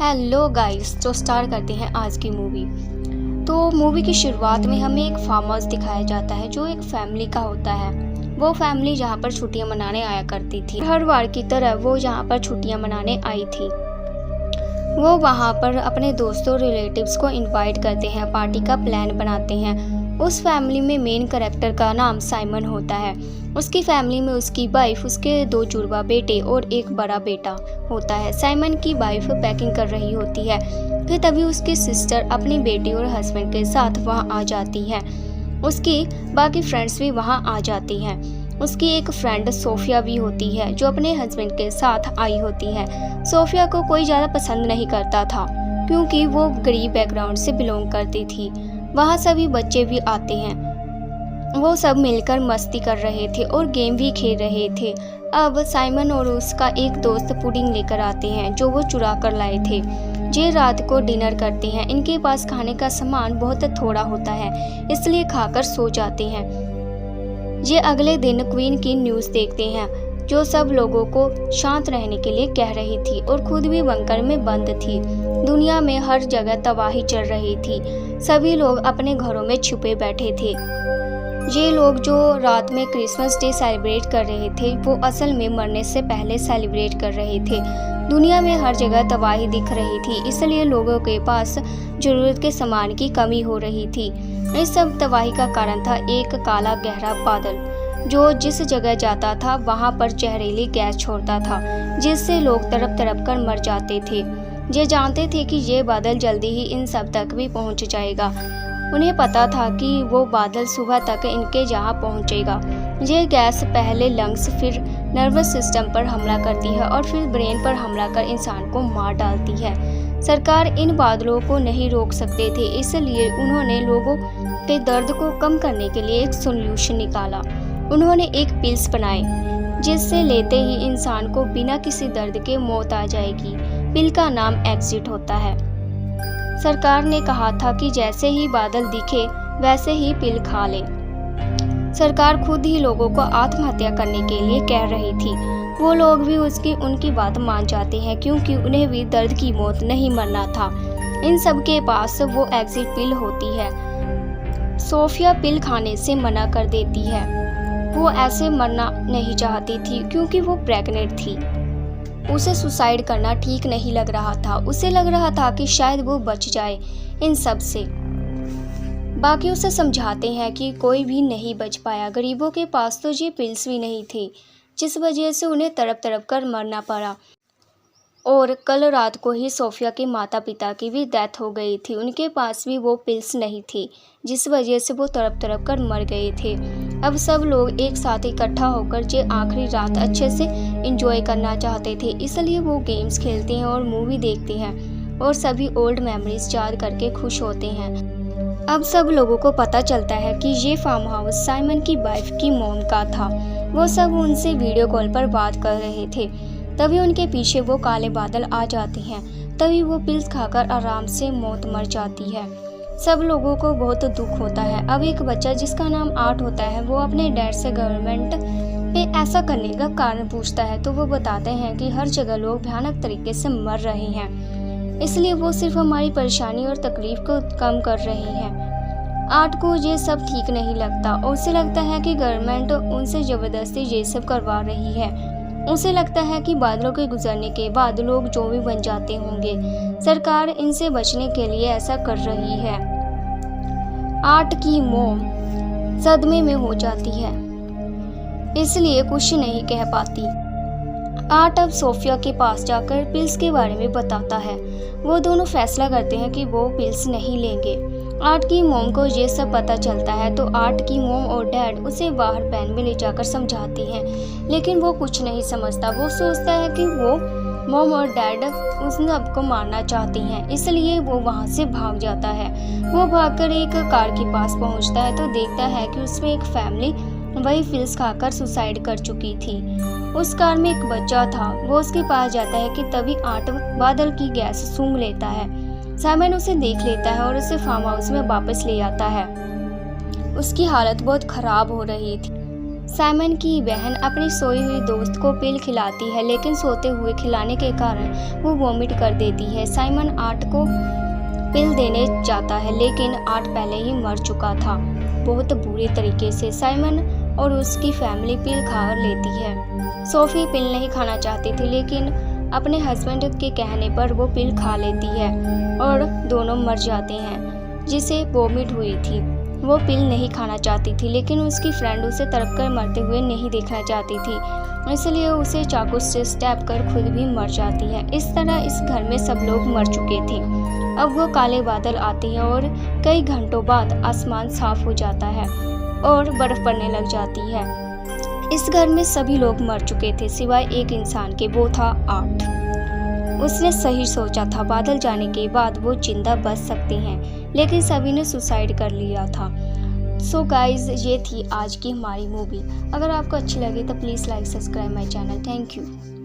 Hello guys, तो start करते हैं आज की मूवी। तो मूवी की शुरुआत में हमें एक फार्म हाउस दिखाया जाता है जो एक फैमिली का होता है। वो फैमिली जहाँ पर छुट्टियाँ मनाने आया करती थी। हर बार की तरह वो जहाँ पर छुट्टियाँ मनाने आई थी। वो वहाँ पर अपने दोस्तों रिलेटिव्स को इनवाइट करते हैं, पार्टी का प्लान बनाते हैं। उस फैमिली में मेन कैरेक्टर का नाम साइमन होता है। उसकी फैमिली में उसकी वाइफ, उसके 2 जुड़वा बेटे और एक बड़ा बेटा होता है। साइमन की वाइफ पैकिंग कर रही होती है कि तभी उसकी सिस्टर अपनी बेटी और हस्बैंड के साथ वहाँ आ जाती हैं। उसकी बाकी फ्रेंड्स भी वहाँ आ जाती हैं। उसकी एक फ्रेंड सोफिया भी होती है जो अपने हस्बैंड के साथ आई होती है। सोफिया को कोई ज़्यादा पसंद नहीं करता था क्योंकि वो गरीब बैकग्राउंड से बिलोंग करती थी। वहाँ सभी बच्चे भी आते हैं। वो सब मिलकर मस्ती कर रहे थे और गेम भी खेल रहे थे। अब साइमन और उसका एक दोस्त पुडिंग लेकर आते हैं जो वो चुरा कर लाए थे। ये रात को डिनर करते हैं। इनके पास खाने का सामान बहुत थोड़ा होता है, इसलिए खाकर सो जाते हैं। ये अगले दिन क्वीन की न्यूज़ देखते हैं जो सब लोगों को शांत रहने के लिए कह रही थी और खुद भी बंकर में बंद थी। दुनिया में हर जगह तबाही चल रही थी। सभी लोग अपने घरों में छुपे बैठे थे। ये लोग जो रात में क्रिसमस डे सेलिब्रेट कर रहे थे वो असल में मरने से पहले सेलिब्रेट कर रहे थे। दुनिया में हर जगह तबाही दिख रही थी, इसलिए लोगों के पास ज़रूरत के सामान की कमी हो रही थी। इस सब तबाही का कारण था एक काला गहरा बादल जो जिस जगह जाता था वहाँ पर जहरीली गैस छोड़ता था, जिससे लोग तड़प तड़प कर मर जाते थे। ये जानते थे कि ये बादल जल्दी ही इन सब तक भी पहुँच जाएगा। उन्हें पता था कि वो बादल सुबह तक इनके जहाँ पहुँचेगा। ये गैस पहले लंग्स, फिर नर्वस सिस्टम पर हमला करती है और फिर ब्रेन पर हमला कर इंसान को मार डालती है। सरकार इन बादलों को नहीं रोक सकते थे, इसलिए उन्होंने लोगों के दर्द को कम करने के लिए एक सोल्यूशन निकाला। उन्होंने एक पिल्स बनाए जिससे लेते ही इंसान को बिना किसी दर्द के मौत आ जाएगी। पिल का नाम एग्जिट होता है। सरकार ने कहा था कि जैसे ही बादल दिखे वैसे ही पिल खा ले। सरकार खुद ही लोगों को आत्महत्या करने के लिए कह रही थी। वो लोग भी उनकी बात मान जाते हैं क्योंकि उन्हें भी दर्द की मौत नहीं मरना था। इन सब के पास वो एग्जिट पिल होती है। सोफिया पिल खाने से मना कर देती है। वो ऐसे मरना नहीं चाहती थी क्योंकि वो प्रेग्नेंट थी। उसे सुसाइड करना ठीक नहीं लग रहा था। उसे लग रहा था कि शायद वो बच जाए इन सब से। बाकी उसे समझाते हैं कि कोई भी नहीं बच पाया। गरीबों के पास तो ये पिल्स भी नहीं थी, जिस वजह से उन्हें तड़प तड़प कर मरना पड़ा। और कल रात को ही सोफिया के माता पिता की भी डेथ हो गई थी। उनके पास भी वो पिल्स नहीं थी, जिस वजह से वो तड़प तड़प कर मर गए थे। अब सब लोग एक साथ इकट्ठा होकर ये आखिरी रात अच्छे से एंजॉय करना चाहते थे, इसलिए वो गेम्स खेलते हैं और मूवी देखते हैं और सभी ओल्ड मेमोरीज याद करके खुश होते हैं। अब सब लोगों को पता चलता है कि ये फार्म हाउस साइमन की वाइफ की मॉम का था। वो सब उनसे वीडियो कॉल पर बात कर रहे थे। तभी उनके पीछे वो काले बादल आ जाते हैं। तभी वो पिल्स खाकर आराम से मौत मर जाती है। सब लोगों को बहुत दुख होता है। अब एक बच्चा जिसका नाम आर्ट होता है वो अपने डैड से गवर्नमेंट पे ऐसा करने का कारण पूछता है, तो वो बताते हैं कि हर जगह लोग भयानक तरीके से मर रहे हैं, इसलिए वो सिर्फ हमारी परेशानी और तकलीफ को कम कर रहे हैं। आर्ट को ये सब ठीक नहीं लगता। उसे लगता है कि गवर्नमेंट उनसे ज़बरदस्ती ये सब करवा रही है। उसे लगता है कि बादलों के गुजरने के बाद लोग जो भी बन जाते होंगे। सरकार इनसे बचने के लिए ऐसा कर रही है। आर्ट की मॉम सदमे में हो जाती है, इसलिए कुछ नहीं कह पाती। आर्ट अब सोफिया के पास जाकर पिल्स के बारे में बताता है। वो दोनों फैसला करते हैं कि वो पिल्स नहीं लेंगे। आर्ट की मॉम को ये सब पता चलता है तो आर्ट की मॉम और डैड उसे बाहर वैन में ले जाकर समझाते हैं, लेकिन वो कुछ नहीं समझता। वो सोचता है कि वो मॉम और डैड उस सबको मारना चाहती हैं, इसलिए वो वहाँ से भाग जाता है। वो भागकर एक कार के पास पहुँचता है तो देखता है कि उसमें एक फैमिली वही पिल्स खाकर सुसाइड कर चुकी थी। उस कार में एक बच्चा था। वो उसके पास जाता है कि तभी आर्ट बादल की गैस सूंघ लेता है। साइमन उसे देख लेता है और उसे फार्म हाउस में वापस ले आता है। उसकी हालत बहुत खराब हो रही थी। साइमन की बहन अपनी सोई हुई दोस्त को पिल खिलाती है, लेकिन सोते हुए खिलाने के कारण वो वॉमिट कर देती है। साइमन आर्ट को पिल देने जाता है, लेकिन आर्ट पहले ही मर चुका था बहुत बुरे तरीके से। साइमन और उसकी फैमिली पिल खा लेती है। सोफी पिल नहीं खाना चाहती थी, लेकिन अपने हस्बैंड के कहने पर वो पिल खा लेती है और दोनों मर जाते हैं, जिसे वॉमिट हुई थी। वो पिल नहीं खाना चाहती थी, लेकिन उसकी फ्रेंड उसे तड़प कर मरते हुए नहीं देखना चाहती थी, इसलिए उसे चाकू से स्टैब कर खुद भी मर जाती है। इस तरह इस घर में सब लोग मर चुके थे। अब वो काले बादल आते हैं और कई घंटों बाद आसमान साफ हो जाता है और बर्फ पड़ने लग जाती है। इस घर में सभी लोग मर चुके थे सिवाय एक इंसान के, वो था आर्ट। उसने सही सोचा था, बादल जाने के बाद वो जिंदा बच सकते हैं, लेकिन सभी ने सुसाइड कर लिया था। सो गाइज, ये थी आज की हमारी मूवी। अगर आपको अच्छी लगी तो please like subscribe my channel. Thank you.